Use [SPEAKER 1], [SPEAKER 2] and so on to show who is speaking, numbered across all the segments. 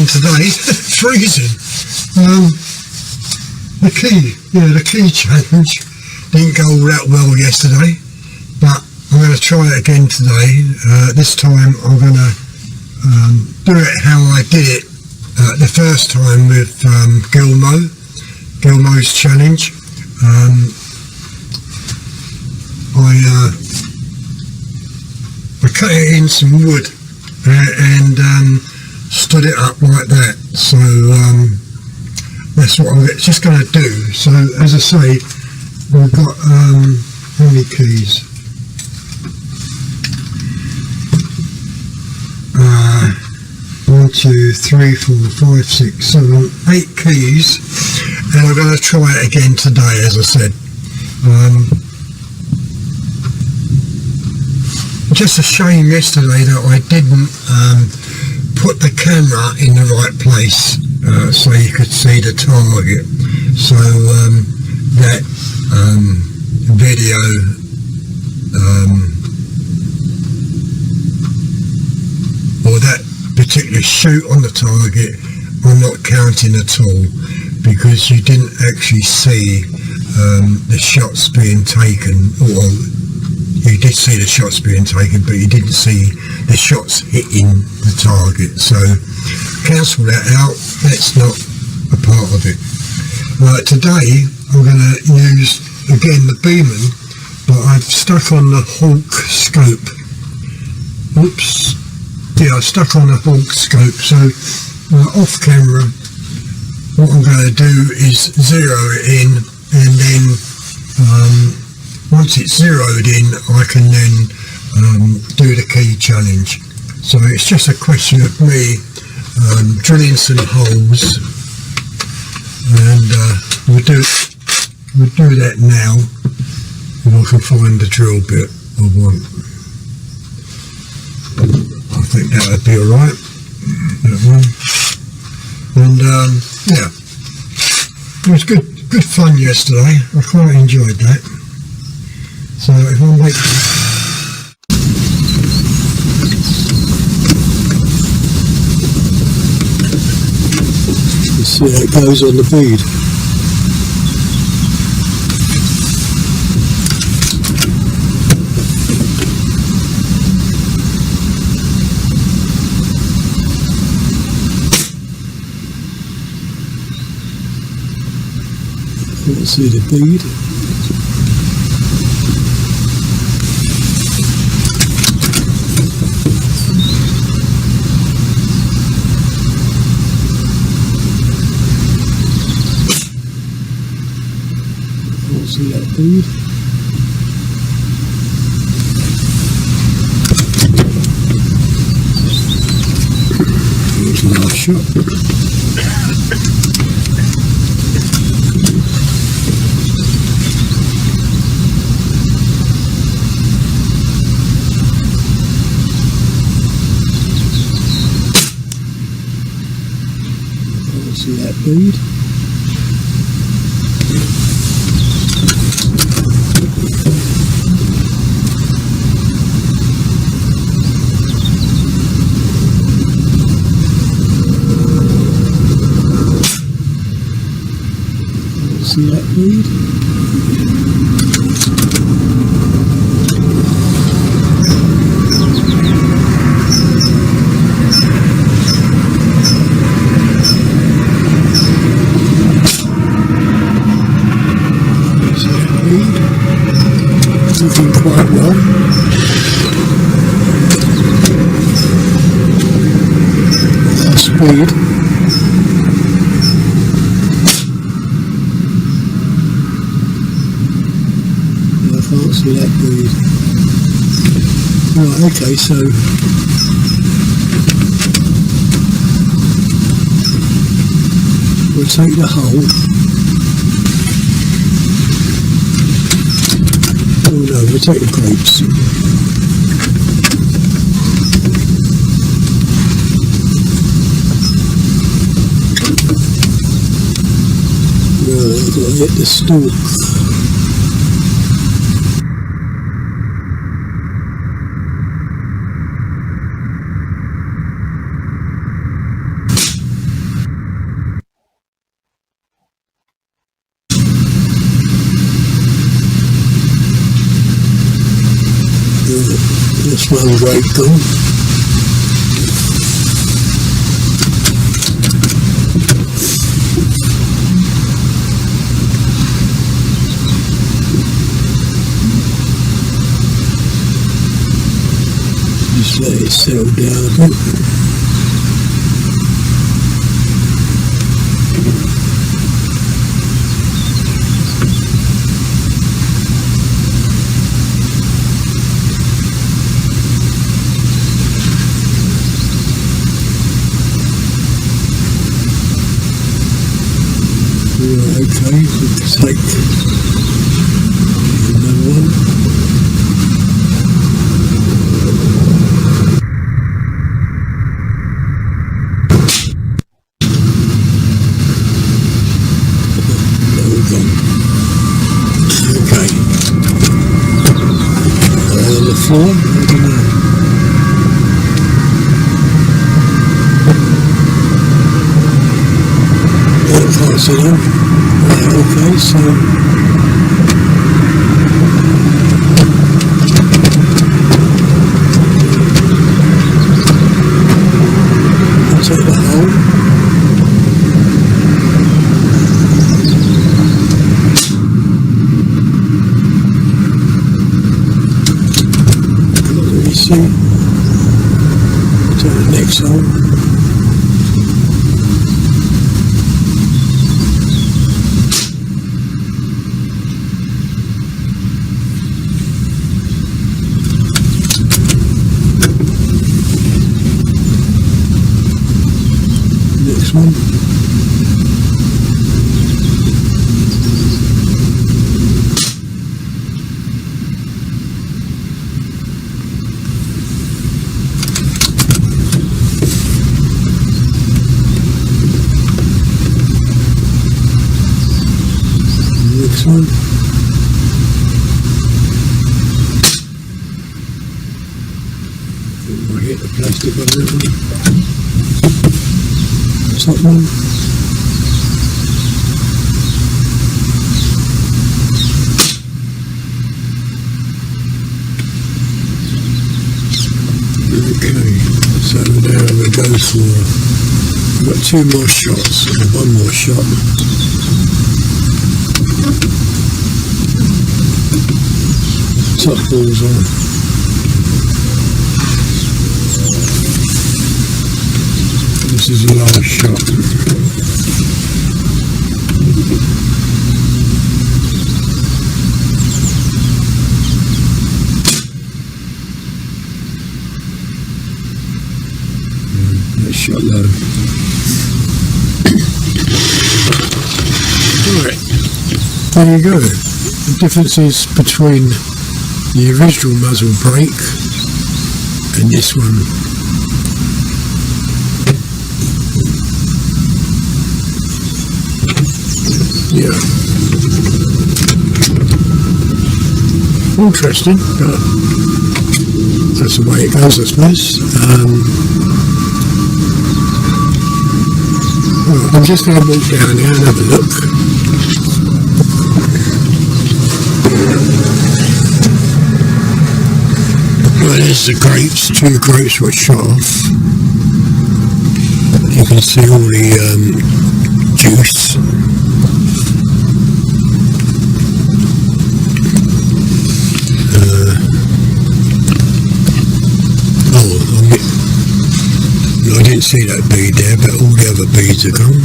[SPEAKER 1] Today, freezing. The key challenge didn't go all that well yesterday, but I'm going to try it again today. This time I'm going to do it how I did it the first time with Gilmo's challenge. I cut it in some wood and stood it up like that, so that's what I'm just going to do. So as I say, we've got how many keys? 1, 2, 3, 4, 5, 6, 7, 8 keys, and I'm going to try it again today, as I said. Just a shame yesterday that I didn't put the camera in the right place so you could see the target. So that video or that particular shoot on the target I'm not counting at all, because you didn't actually see the shots being taken, or you did see the shots being taken, but you didn't see the shots hitting the target. So cancel that out, that's not a part of it. Today I'm going to use again the Beeman, but I've stuck on the Hawk scope. Oops, yeah, I've stuck on the Hawk scope. So off camera, what I'm going to do is zero it in, and then once it's zeroed in, I can then do the key challenge. So it's just a question of me drilling some holes, and we'll do that now, if I can find the drill bit I want. I think that would be alright, that one. And yeah, it was good fun yesterday. I quite enjoyed that. So if I make you see how it goes on the bead. Can't see the bead. See that bead. Here's the last shot. See that bead. See that bead? See that bead? Looking quite well. That's speed. Can't see that bead. Right, okay, so we'll take the hole. Oh no, we'll take the grapes. No, I've got to hit the stalk.
[SPEAKER 2] That's one great gone. Just let it settle down a bit. Okay, let's take another one. There we go. Okay. On the floor, I don't know. I can't see them. Okay, so I'll take that hole. Let me see. Take the next hole. Next one. Next one. I'll hit the plastic on that one. Top one. Okay, so now I'm going to go for, I've got two more shots, or one more shot. Top balls on. This is the last shot. That shot low. Alright, there you go. The differences between the original muzzle brake and this one. Yeah. Interesting, but that's the way it goes, I suppose. Well, I'm just going to walk down here and have a look. Well, there's the grapes. Two grapes were shot off. You can see all the juice. I didn't see that bead there, but all the other beads are gone.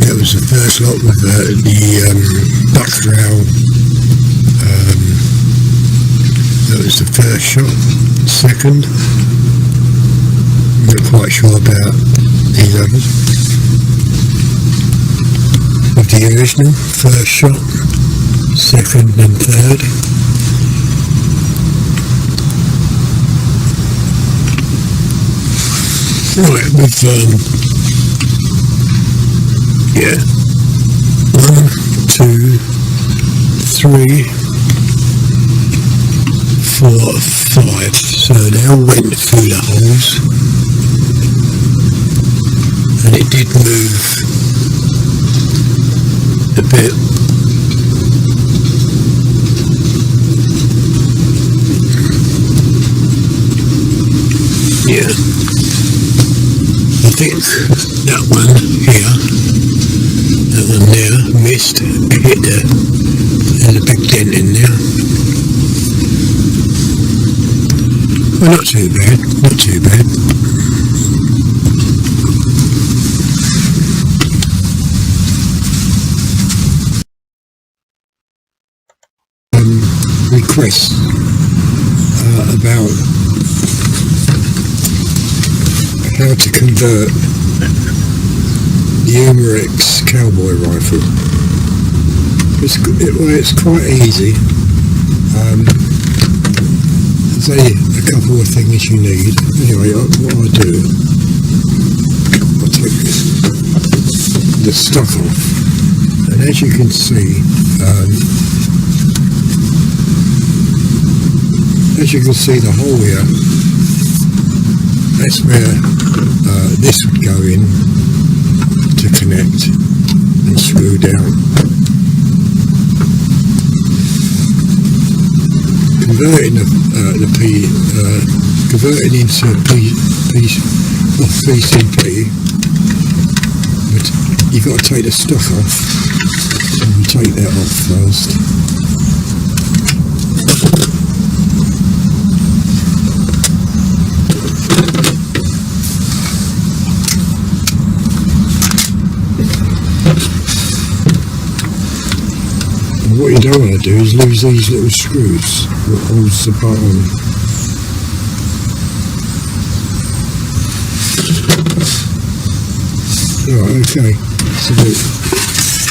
[SPEAKER 2] That was the first lot with the buck rail. That was the first shot. Second, I'm not quite sure about these others. With the original, first shot, second and third. Right, with, yeah, 1, 2, 3, 4, 5, so they all went through the holes, and it did move a bit. Yeah, I think that one here, that one there, missed, hit there. There's a big dent in there. Well, not too bad, not too bad. Requests about how to convert the Umarex cowboy rifle. It's quite easy. There's only a couple of things you need. Anyway, what I do, I'll take the stock off, and as you can see, the hole here, that's where this would go in to connect and screw down. Converting converting into PCP, but you've got to take the stock off, so we'll take that off first. What you don't want to do is lose these little screws that holds the butt on. Right, okay, so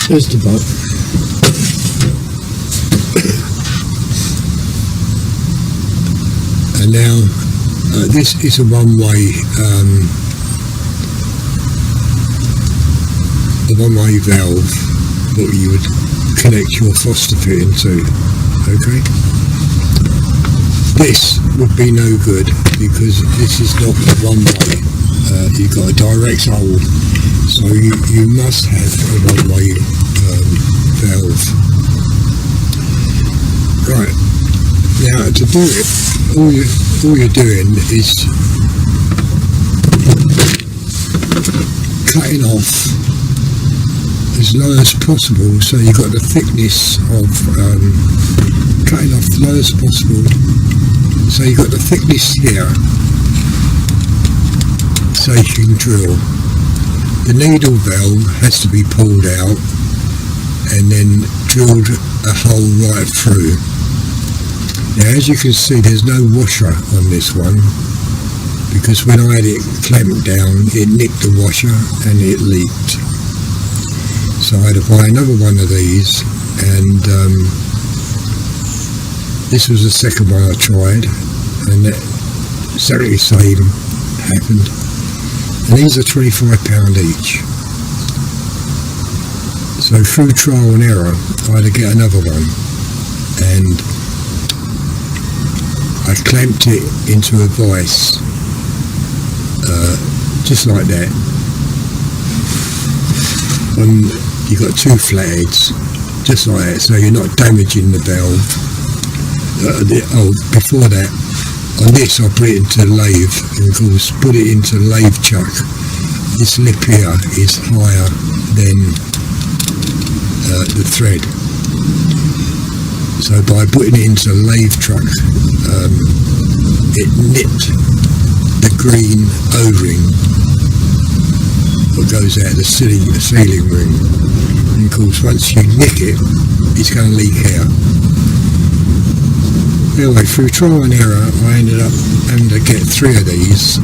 [SPEAKER 2] there's the butt. And now this is a one-way valve that you would connect your Foster pit into. Okay, this would be no good because this is not one way. You've got a direct hole, so you must have a one-way valve. Right, now to do it, all you're doing is cutting off as low as possible, so you've got the thickness of cutting off as low as possible, so you've got the thickness here, so you can drill. The needle valve has to be pulled out and then drilled a hole right through. Now, as you can see, there's no washer on this one, because when I had it clamped down, it nicked the washer and it leaked. So I had to buy another one of these, and this was the second one I tried, and exactly the same happened. And these are £25 each. So through trial and error, I had to get another one, and I clamped it into a vise, just like that. You've got two flatheads, just like that, so you're not damaging the valve. Before that, on this I put it into lathe, and of course put it into lathe chuck. This lip here is higher than the thread, so by putting it into lathe truck, it nipped the green O-ring that goes out the ceiling ring. And of course, once you nick it, it's going to leak out. Anyway, through trial and error, I ended up having to get 3 of these,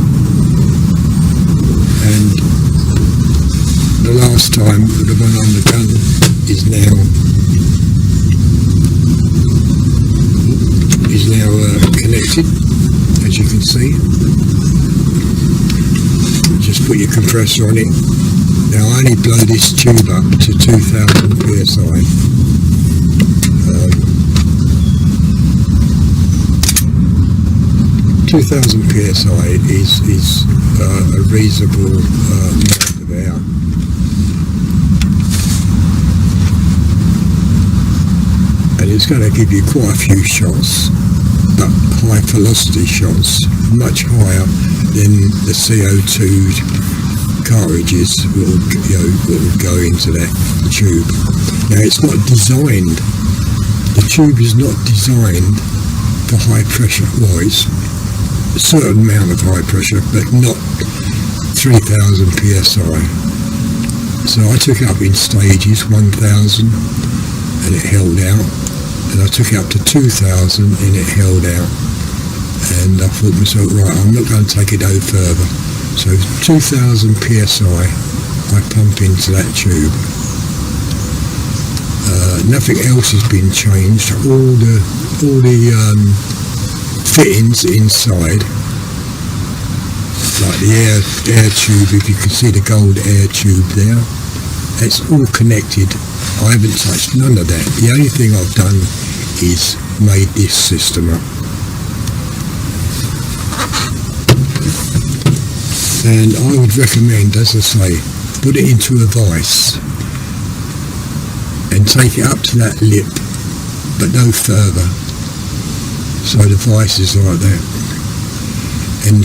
[SPEAKER 2] and the last time, the one on the gun is now connected, as you can see. Just put your compressor on it. Now I only blow this tube up to 2000 psi. 2000 psi is a reasonable amount of air. And it's going to give you quite a few shots, but high velocity shots, much higher then the CO2 cartridges will go into that tube. Now it's not designed, the tube is not designed for high pressure. Well, it's a certain amount of high pressure, but not 3000 psi. So I took it up in stages, 1000, and it held out, and I took it up to 2000 and it held out, and I thought to myself, right, I'm not going to take it no further. So 2000 psi I pump into that tube. Nothing else has been changed. All the fittings inside, like the air tube, if you can see the gold air tube there, it's all connected. I haven't touched none of that. The only thing I've done is made this system up. And I would recommend, as I say, put it into a vise and take it up to that lip, but no further. So the vise is like that. And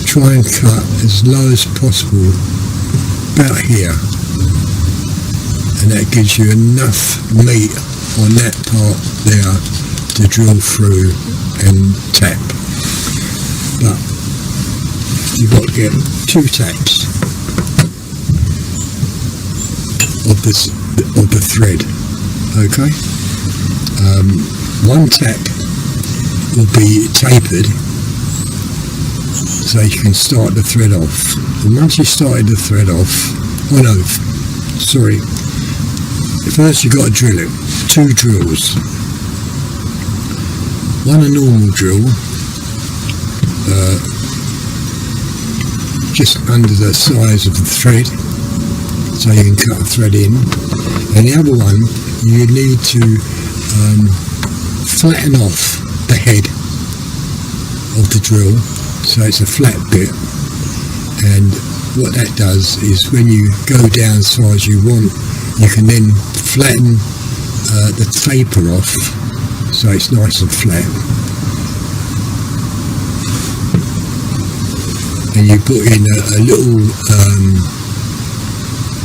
[SPEAKER 2] try and cut as low as possible, about here. And that gives you enough meat on that part there to drill through and tap. But you've got to get 2 taps of the thread. Okay, one tap will be tapered, so you can start the thread off. And once you started the thread off, first you've got to drill it. 2 drills. One a normal drill, just under the size of the thread, so you can cut a thread in. And the other one, you need to flatten off the head of the drill, so it's a flat bit. And what that does is, when you go down as far as you want, you can then flatten the taper off, so it's nice and flat. And you put in a little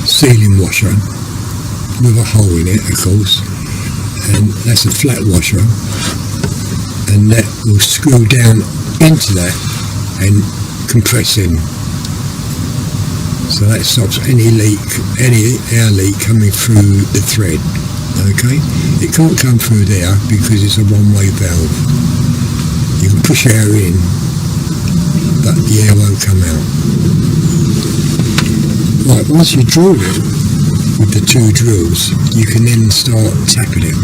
[SPEAKER 2] sealing washer with a hole in it, of course, and that's a flat washer, and that will screw down into that and compress in. So that stops any leak, any air leak coming through the thread. Okay, it can't come through there because it's a one-way valve. You can push air in, but the air won't come out. Right, once you drill it with the 2 drills, you can then start tapping it.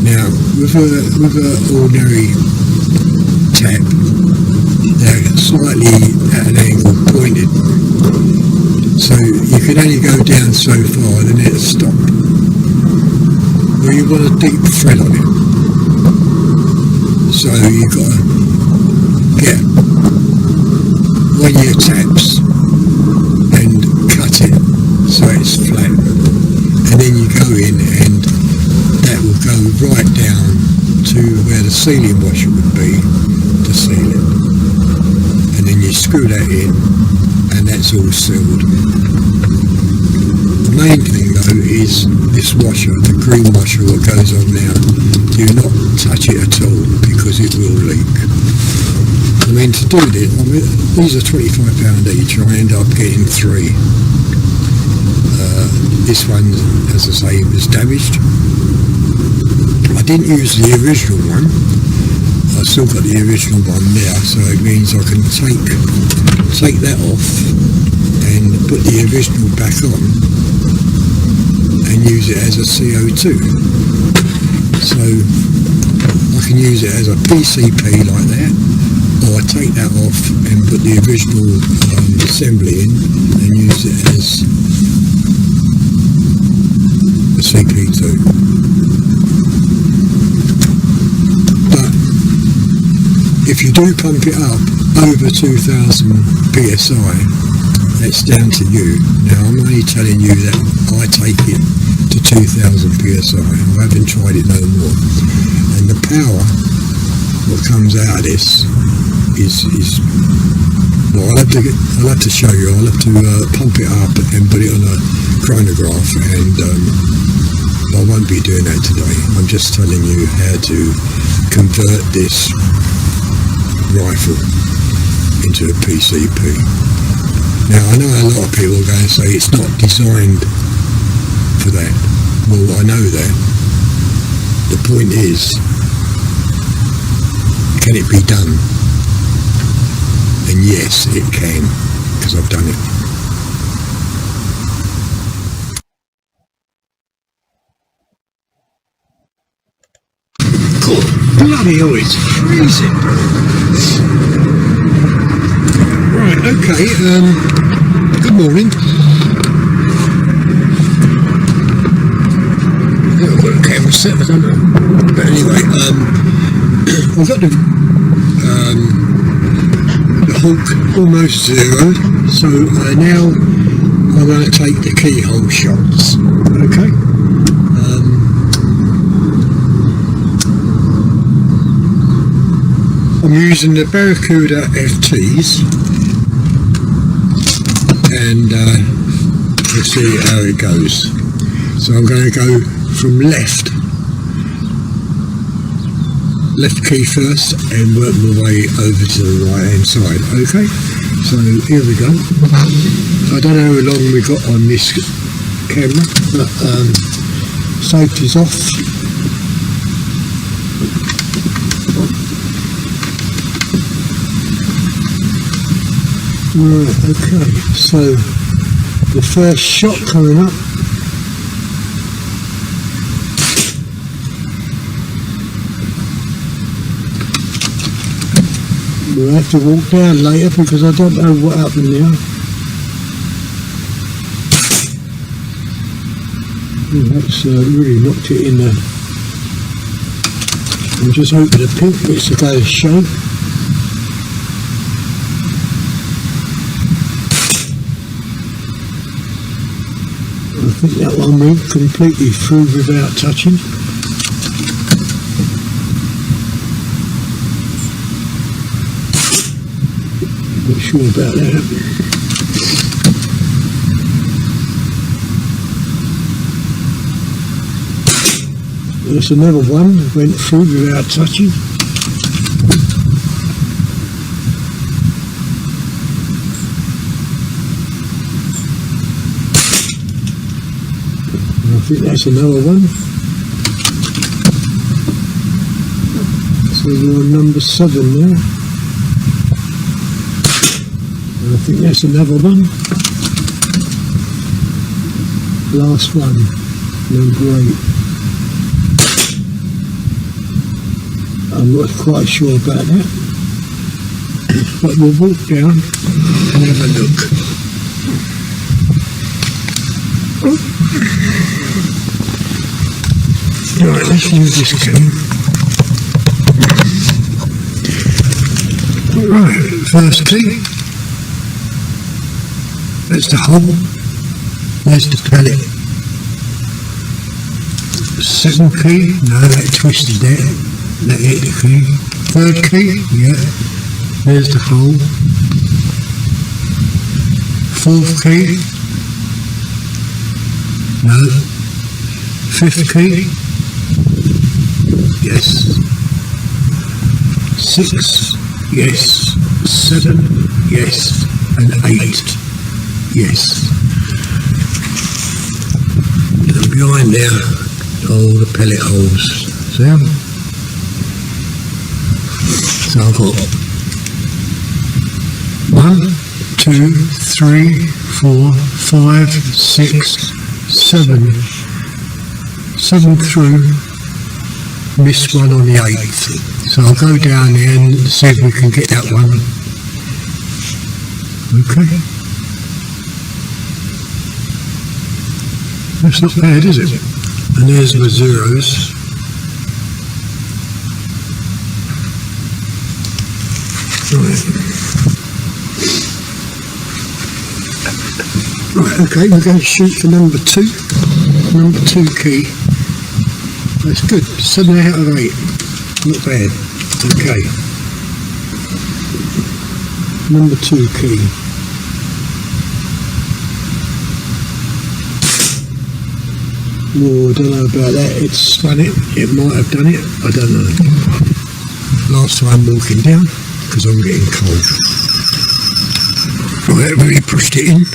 [SPEAKER 2] Now, with an ordinary tap, they're slightly at an angle pointed, so you can only go down so far and then it'll stop. Well, you want a deep thread on it, so you've got to get one of your taps and cut it so it's flat, and then you go in and that will go right down to where the sealing washer would be to seal it, and then you screw that in and that's all sealed. The main thing though is this washer, the green washer what goes on now, do not touch it at all because it will leak. I mean, to do this, these are £25 each. I end up getting 3. This one, as I say, was damaged. I didn't use the original one. I've still got the original one there, so it means I can take that off and put the original back on and use it as a CO2. So I can use it as a PCP like that, or I take that off and put the original assembly in and use it as a CP2. But if you do pump it up over 2000 psi, that's down to you. Now I'm only telling you that I take it to 2000 psi. I haven't tried it no more. And the power what comes out of this is well, I'll have to show you. I'll have to pump it up and put it on a chronograph, and I won't be doing that today. I'm just telling you how to convert this rifle into a PCP. Now, I know a lot of people are going to say it's not designed for that. Well, I know that. The point is, can it be done? And yes, it can, because I've done it. Cool. Bloody hell, it's freezing. Right, okay, good morning. I've got a camera set, I don't know. But anyway, I've got the Hawk almost zero, so now I'm going to take the keyhole shots. Okay. I'm using the Barracuda FTs, and we'll see how it goes. So I'm going to go from left key first and work my way over to the right hand side. Okay, so here we go. I don't know how long we got on this camera, but safety's off. Right, okay, so the first shot coming up. We'll have to walk down later because I don't know what happened there. That's really knocked it in there. I'm just hoping the pink bits are going to show. I think that one went completely through without touching. Not sure about that. There's another one that went through without touching. I think that's another one. So we're on number 7 now. I think that's another one. Last one, number 8. I'm not quite sure about that, but we'll walk down and have a look. Right, let's use this cam. Right, first key. There's the hole, there's the pellet. Second key, no, that twisted there, that hit the key. Third key, yeah, there's the hole. Fourth key, no. Fifth key, yes. 6, yes. 7, yes. And 8. Yes. And behind there, all the pellet holes. See them? So I've got 1, 2, 3, 4, 5, 6, 7. 7 through, missed one on the 8th. So I'll go down there and see if we can get that one. Okay. That's not bad, is it? And there's my zeros. Right, okay, we're going to shoot for number 2. Number 2 key. That's good. 7 out of 8. Not bad. Okay. Number 2 key. Oh, I don't know about that. It's spun it. It might have done it. I don't know. Last time walking down, because I'm getting cold. Right, really pushed it in.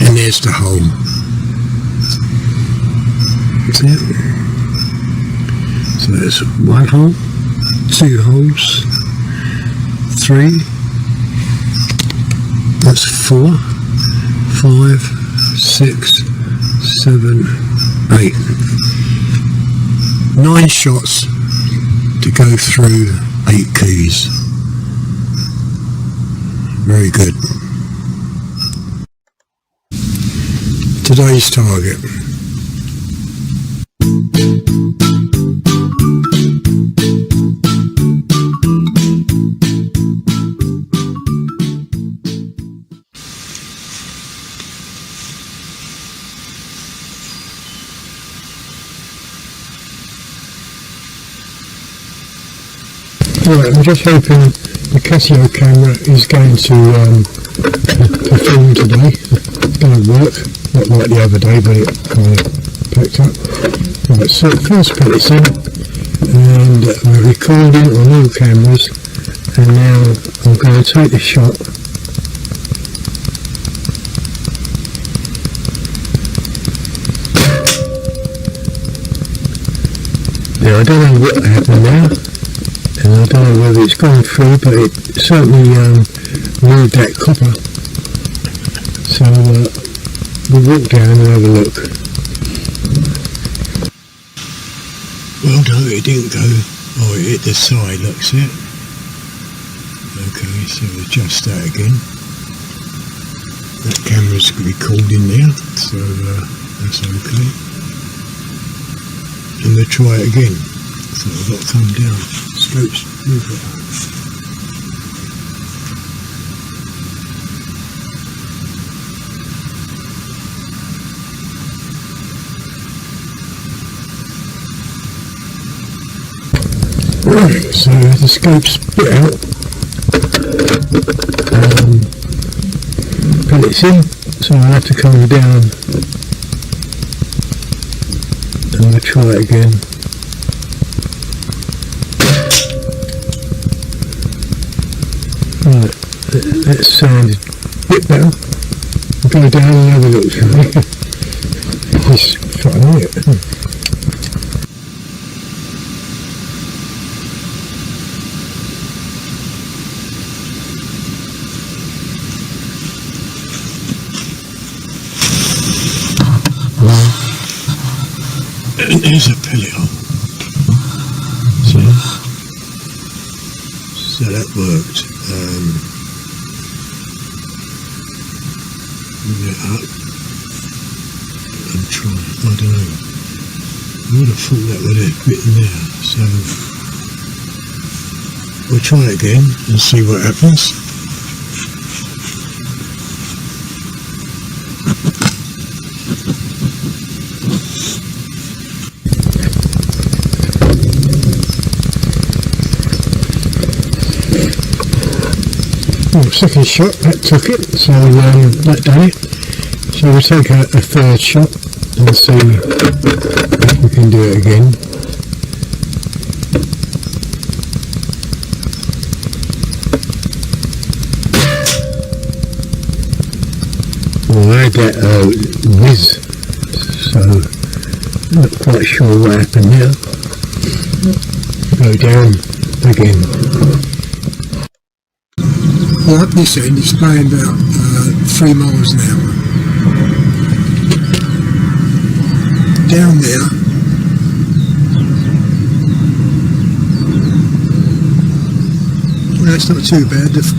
[SPEAKER 2] And there's the hole. See it? So there's 1 hole, 2 holes, 3. That's 4, 5, 6, 7, 8. 9 shots to go through 8 keys. Very good. Today's target. Right, I'm just hoping the Casio camera is going to perform today. It's going to work, not like the other day, but it kind of packed up. Right, so first put this in, and we're recording on all cameras, and now I'm going to take the shot. Now I don't know what happened now. And I don't know whether it's gone through, but it certainly moved that copper. So we'll walk down and have a look. Well no, it didn't go. Oh, it hit the side, look, see it? Okay, so adjust that again. That camera's recording there, so that's okay. And we'll try it again. So I've got to come down. Scopes, move it. Right, so the scope's spit out. Pellets in, so I'll have to come down and I'll try it again. Right, that sounds a bit better. I'll go down and have a look, shall we? It's fun, isn't it? And there's a pellet hole. So that worked. Bring it up and try. I don't know. I would have thought that would have bitten there. So we'll try it again and see what happens. Second shot, that took it, so that done it. So we'll take a third shot and see if we can do it again. Well, I had that whiz, so I'm not quite sure what happened now. Go down again. Well, up this end it's going about 3 miles an hour. Down there, well, that's not too bad. That's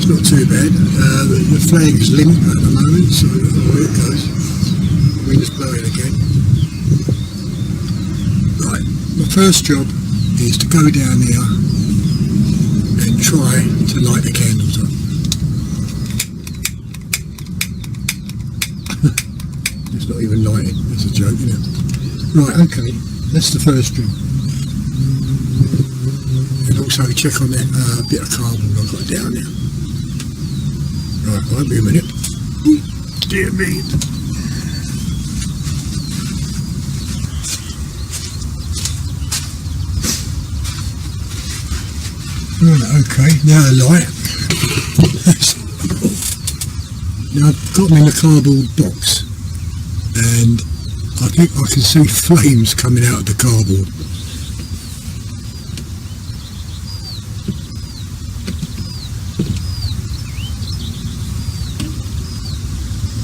[SPEAKER 2] not too bad. The flag's limp at the moment, so there it goes. Wind's blowing again. Right, my first job is to go down here and try to light the candles up. not even lighting. That's a joke, isn't it? Right, okay, that's the first string. And also check on that bit of cardboard I've got down there. Right, won't be a minute. Dear me. Right, okay, now the light. Now I've got them in the cardboard box, and I think I can see flames coming out of the cardboard.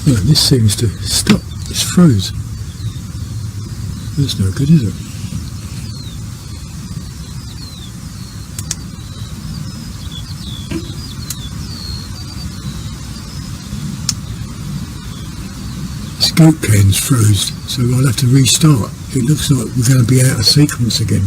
[SPEAKER 2] Oh, this seems to stop. It's froze. That's no good, is it? Scope can's froze, so I'll have to restart. It looks like we're going to be out of sequence again.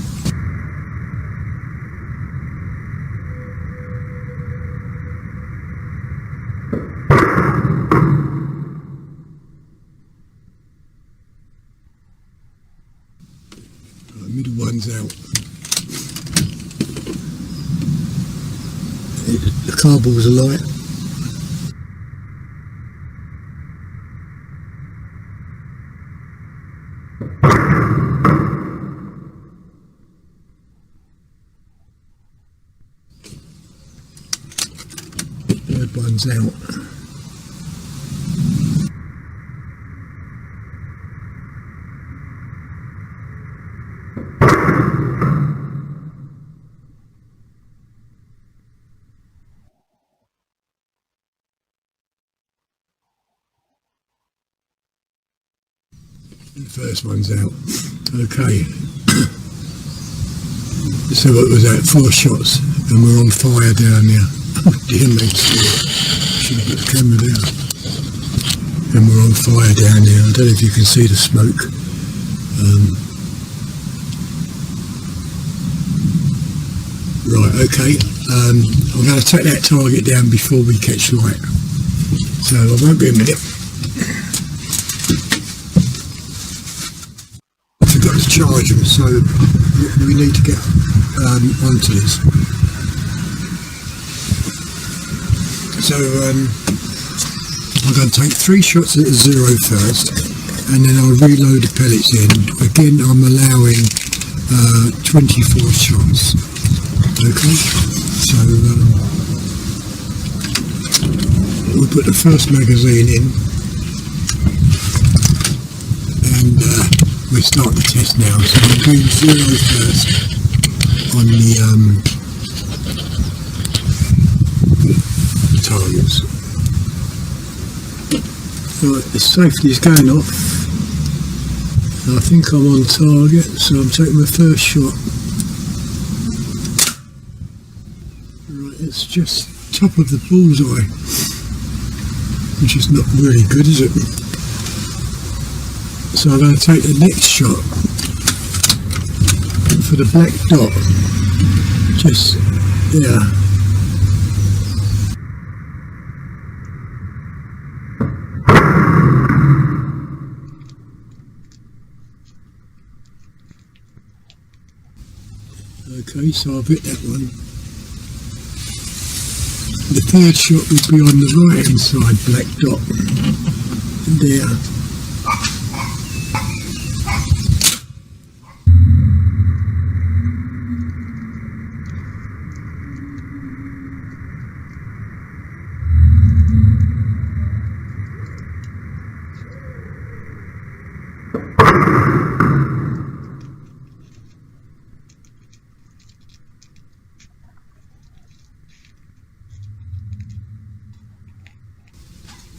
[SPEAKER 2] The middle one's out. The cardboard's alight. Third one's out. The first one's out. Okay. So it was at 4 shots and we're on fire down there. Oh dear me. Should have put the camera down. And we're on fire down there. I don't know if you can see the smoke. Right, okay. I'm going to take that target down before we catch light. So I won't be a minute. Got to charge them, so we need to get onto this. So I'm going to take 3 shots at 0 first, and then I'll reload the pellets in. Again, I'm allowing 24 shots. Okay, so we'll put the first magazine in, and we'll start the test now. So I'm doing 0 first on the targets. Right, the safety is going off. I think I'm on target, so I'm taking my first shot. Right, it's just top of the bullseye, which is not really good, is it? So I'm going to take the next shot for the black dot. Just, yeah. Okay, so I've hit that one. The third shot would be on the right hand side, black dot. There.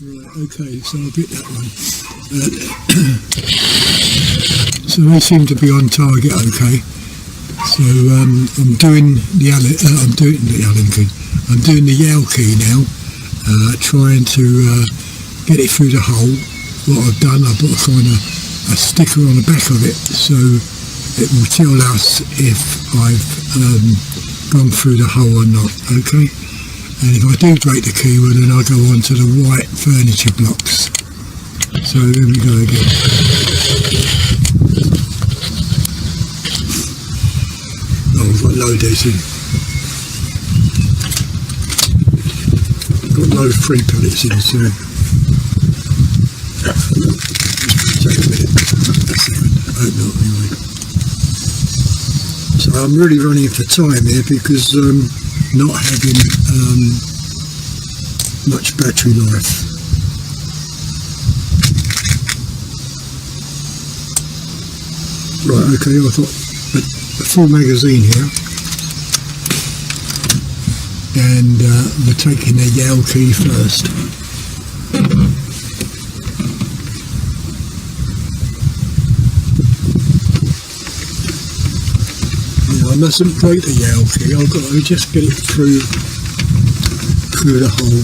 [SPEAKER 2] Right, okay, so I'll get that one. So they seem to be on target, okay. So I'm doing the I'm doing the yell key now, trying to get it through the hole. What I've done, I put a kind of a sticker on the back of it, so it will tell us if I've gone through the hole or not, okay. And if I do break the key, well, then I go on to the white furniture blocks. So there we go again. Oh, I've got low dosing. Got low free pellets in, so take a minute. That's it. I hope not anyway. So I'm really running for time here because not having much battery life. Right, okay, I thought a full magazine here, and we're taking the Yale key first. Now I mustn't break the Yale key, I've got to just get it through the hole.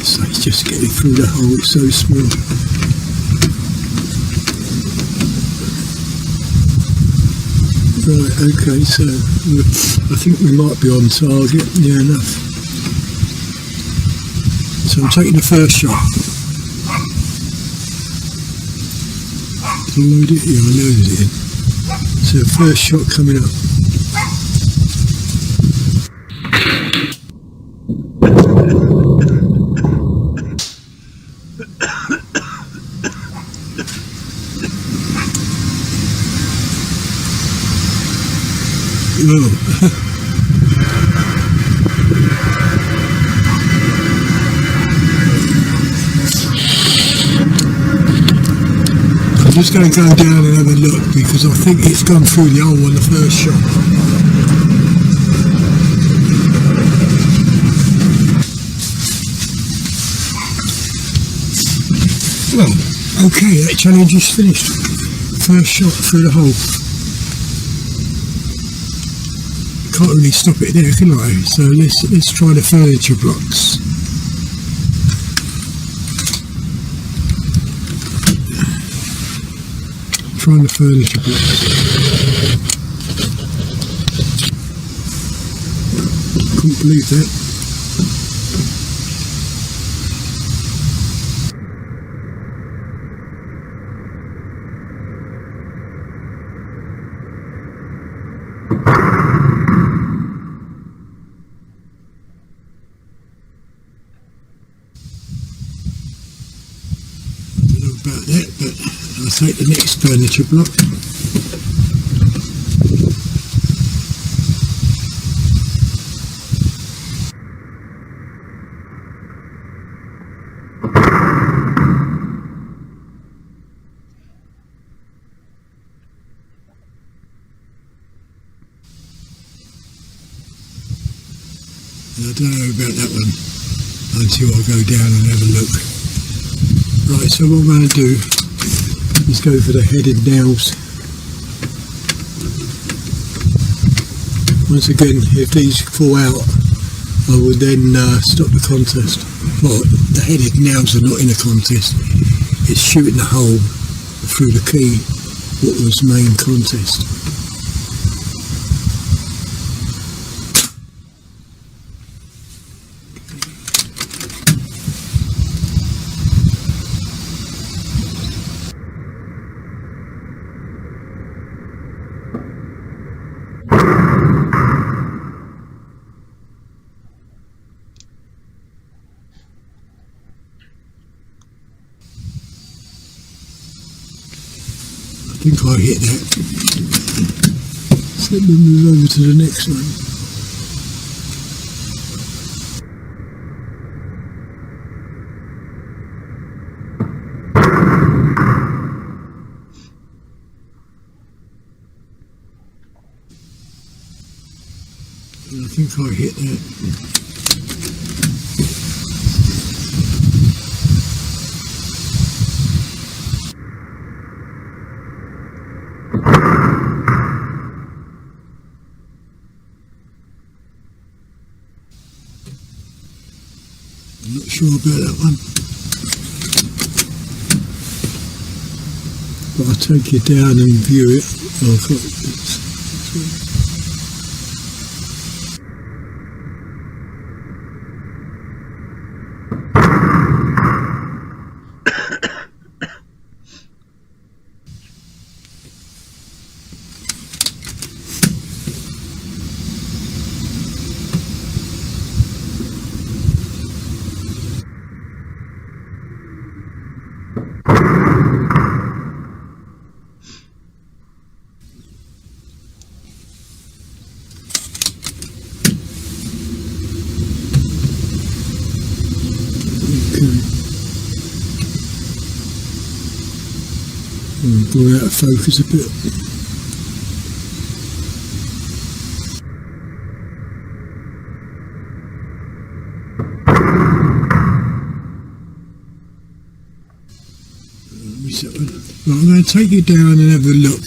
[SPEAKER 2] So it's just getting through the hole, it's so small. Right, okay, so I think we might be on target, near enough. So I'm taking the first shot. Did I load it? Yeah, I loaded it in. So first shot coming up. I'm just going to go down and have a look because I think it's gone through the hole on the first shot. Well, okay, that challenge is finished. First shot through the hole. Can't really stop it there, can I? So let's try the furniture blocks. Trying the furniture blocks. Couldn't believe that. About that, but I'll take the next furniture block. And I don't know about that one until I go down and have a look. Right, so what I'm going to do is go for the headed nails. Once again, if these fall out, I will then stop the contest. Well, the headed nails are not in a contest. It's shooting the hole through the key, what was main contest. I think I hit that. So let me move over to the next one. And I think I hit that. I'm not sure about that one, but I'll take you down and view it. Oh, I've got this. Going out of focus a bit. Right, I'm going to take you down and have a look.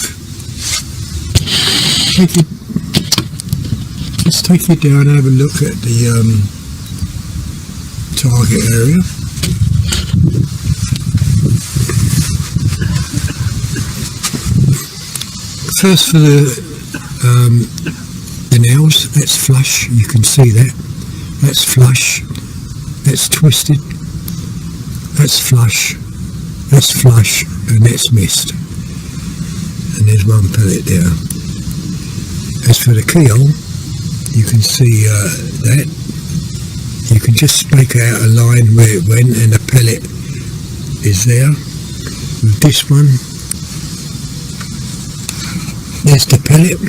[SPEAKER 2] Let's take you down and have a look at the target area. First for the nails, that's flush, you can see that. That's flush, that's twisted, that's flush, and that's missed. And there's one pellet there. As for the keyhole, you can see that. You can just make out a line where it went and the pellet is there. With this one, there's the pellet.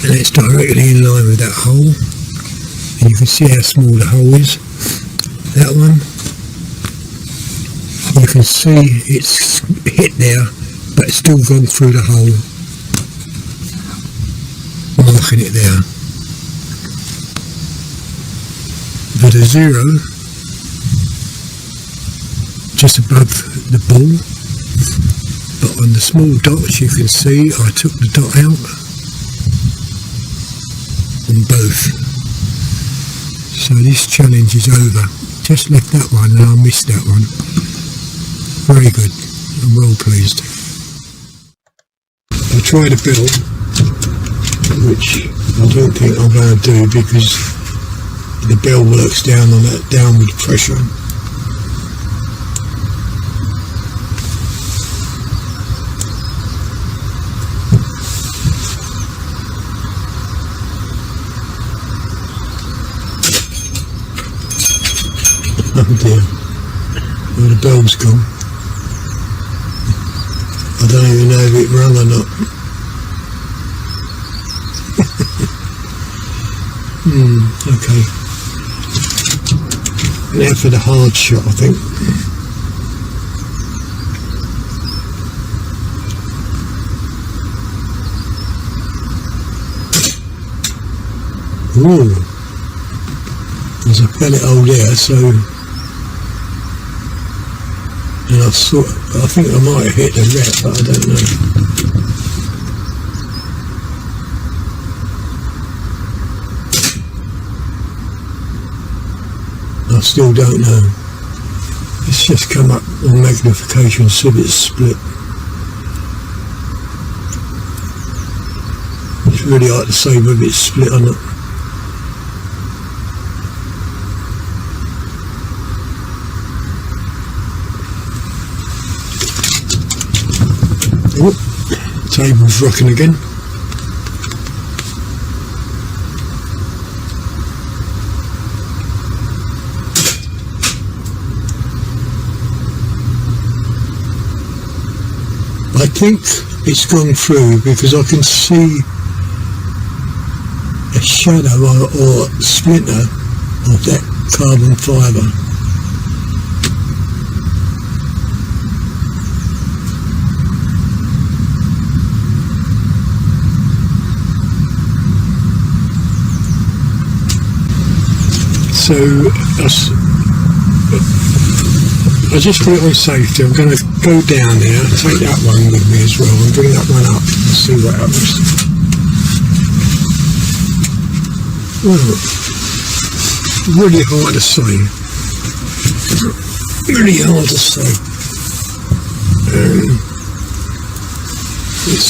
[SPEAKER 2] And it's directly in line with that hole. And you can see how small the hole is. That one, you can see it's hit there, but it's still gone through the hole, marking it there. For the zero, just above the ball, but on the small dots you can see I took the dot out on both. So this challenge is over. Just left that one and I missed that one. Very good. I'm well pleased. I tried a bell, which I don't think I'm going to do because the bell works down on that downward pressure. Oh dear, well, the bell's gone. I don't even know if it rung or not. Okay. Now for the hard shot, I think. Ooh. There's a pellet hole there, so... And I think I might have hit the rep, but I don't know. I still don't know. It's just come up on magnification, so it's split. It's really hard to say whether it's split or not. Whoop. Table's rocking again. I think it's gone through because I can see a shadow or splinter of that carbon fibre. So I just put it on safety. I'm going to go down there, take that one with me as well, and bring that one up and see what happens. Well, really hard to say. Really hard to say. It's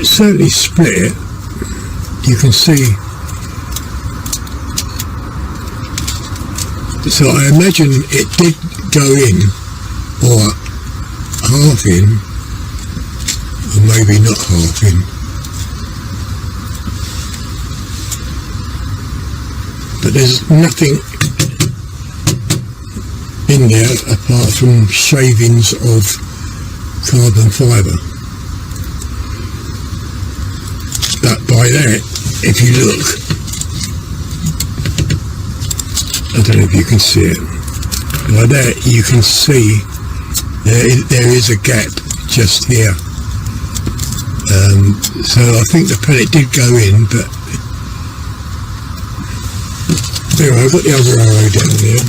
[SPEAKER 2] certainly split. You can see. So I imagine it did go in, or half in, or maybe not half in. But there's nothing in there apart from shavings of carbon fibre. But by that, if you look, I don't know if you can see it. Like that, you can see there is a gap just here. So I think the pellet did go in, but anyway, I've got the other arrow down there,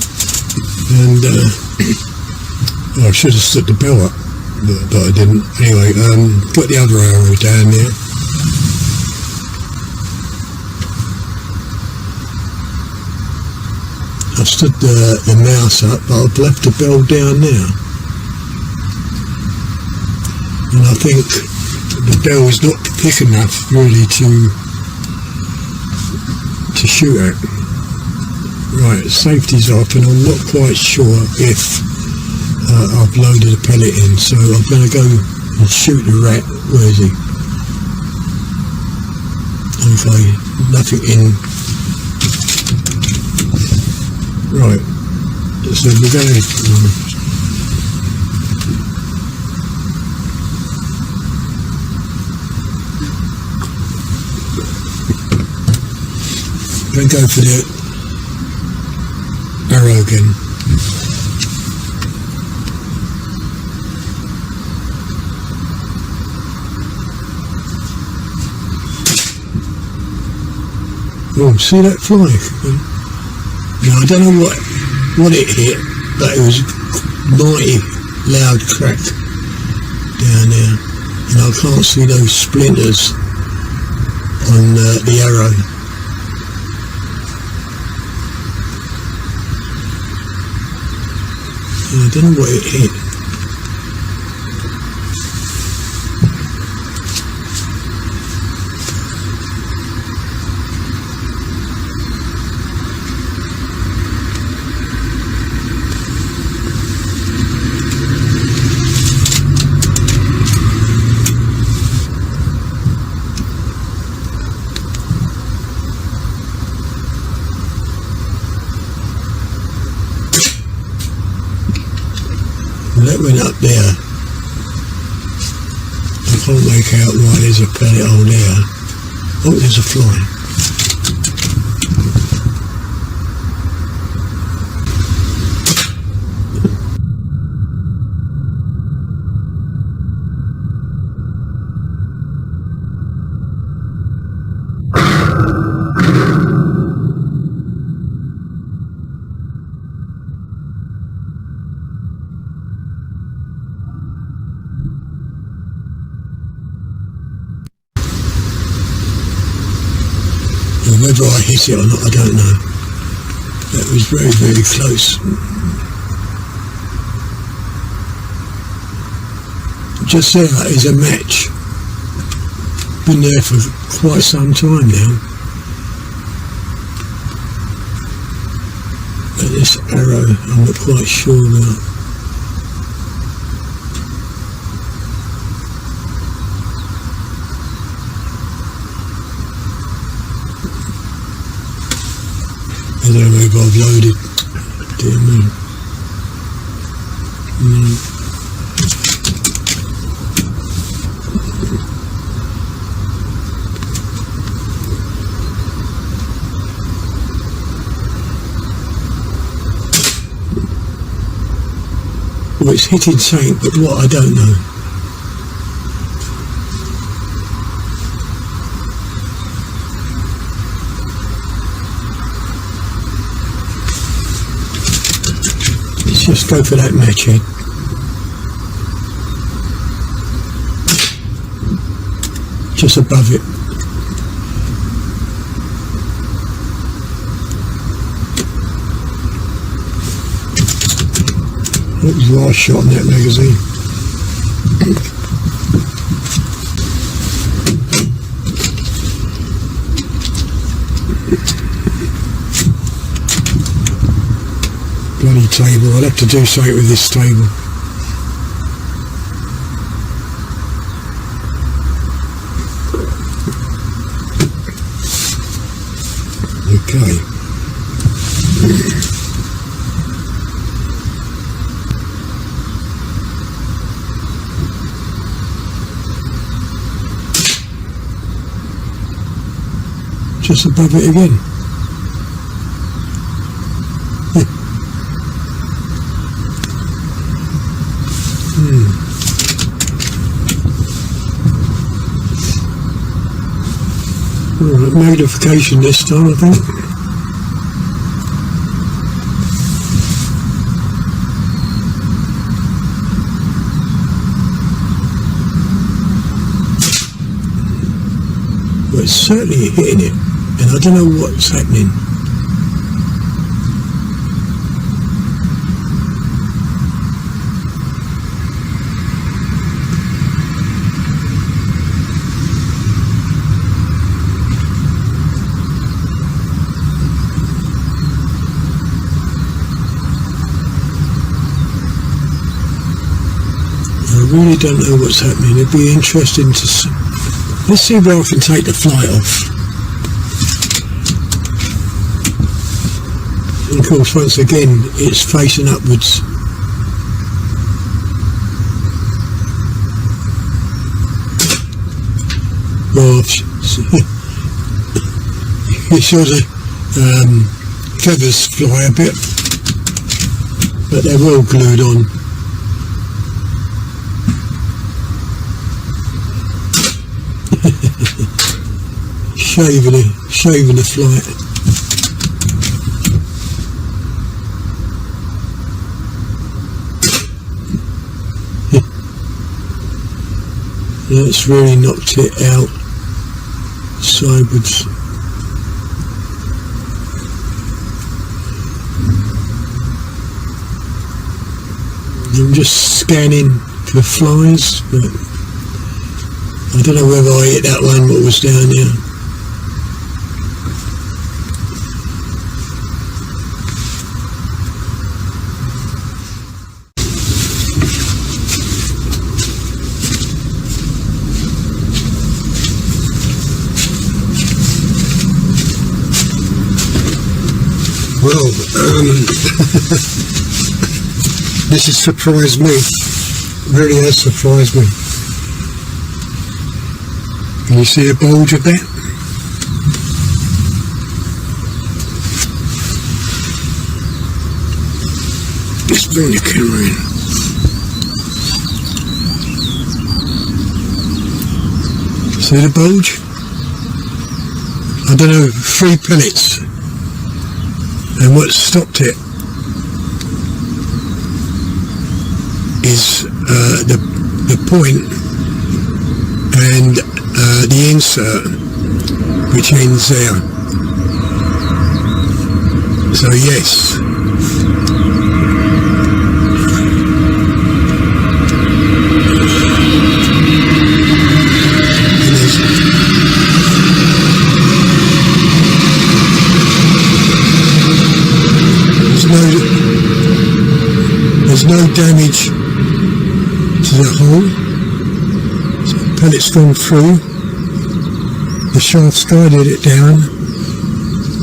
[SPEAKER 2] and I should have stood the bell up, but I didn't. Anyway, got the other arrow down there. I stood the mouse up, but I've left the bell down there, and I think the bell is not thick enough really to shoot at. Right, safety's off, and I'm not quite sure if I've loaded a pellet in, so I'm going to go and shoot the rat. Where is he? Okay, nothing in. Right, so we're going to go for the arrow again. Oh, see that fly? Now, I don't know what it hit, but it was mighty loud crack down there, and I can't see those splinters on the arrow. And I don't know what it hit. That went up there. I can't make out why there's a pellet hole there. Oh, there's a fly. Whether I hit it or not, I don't know. That was very, very close. Just there is a match. Been there for quite some time now. But this arrow, I'm not quite sure about. I don't know if I've loaded. Dear me. No. Well, it's hitting something, but what I don't know. Just go for that match head. Just above it. That was the last shot on that magazine. Bloody table, I'll have to do something with this table. Okay. Just above it again. magnification this time, I think. But it's certainly hitting it, and I don't know what's happening. I really don't know what's happening. It'd be interesting to see. Let's see where I can take the flight off. And of course, once again, it's facing upwards. Well, you saw the feathers fly a bit, but they're well glued on. Shaving the flight. That's really knocked it out sideways. I'm just scanning for flies, but I don't know whether I hit that one what was down there.
[SPEAKER 1] Well, this has surprised me. Really has surprised me. Can you see a bulge of that? Let's bring the camera in. See the bulge? I don't know, 3 pellets. And what stopped it is the point and the insert which ends there. So yes, there's no damage to the hole. So the pellet's gone through, the shaft's guided it down,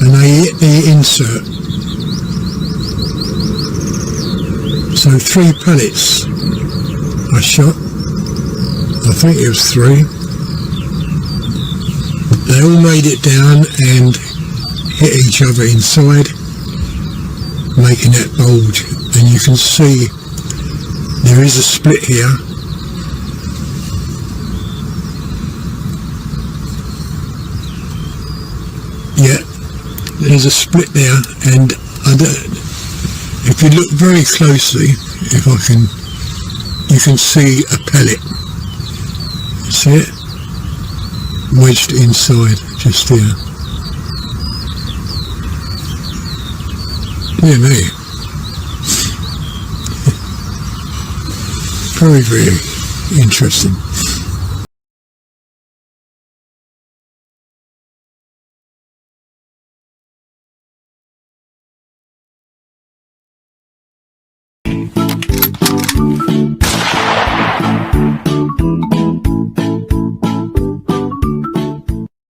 [SPEAKER 1] and they hit the insert. So 3 pellets I shot. I think it was 3. They all made it down and hit each other inside, making that bulge. And you can see there is a split here. Yeah, there's a split there, and if you look very closely, if I can, you can see a pellet. See it? Wedged inside, just here. Dear me. Very, very interesting.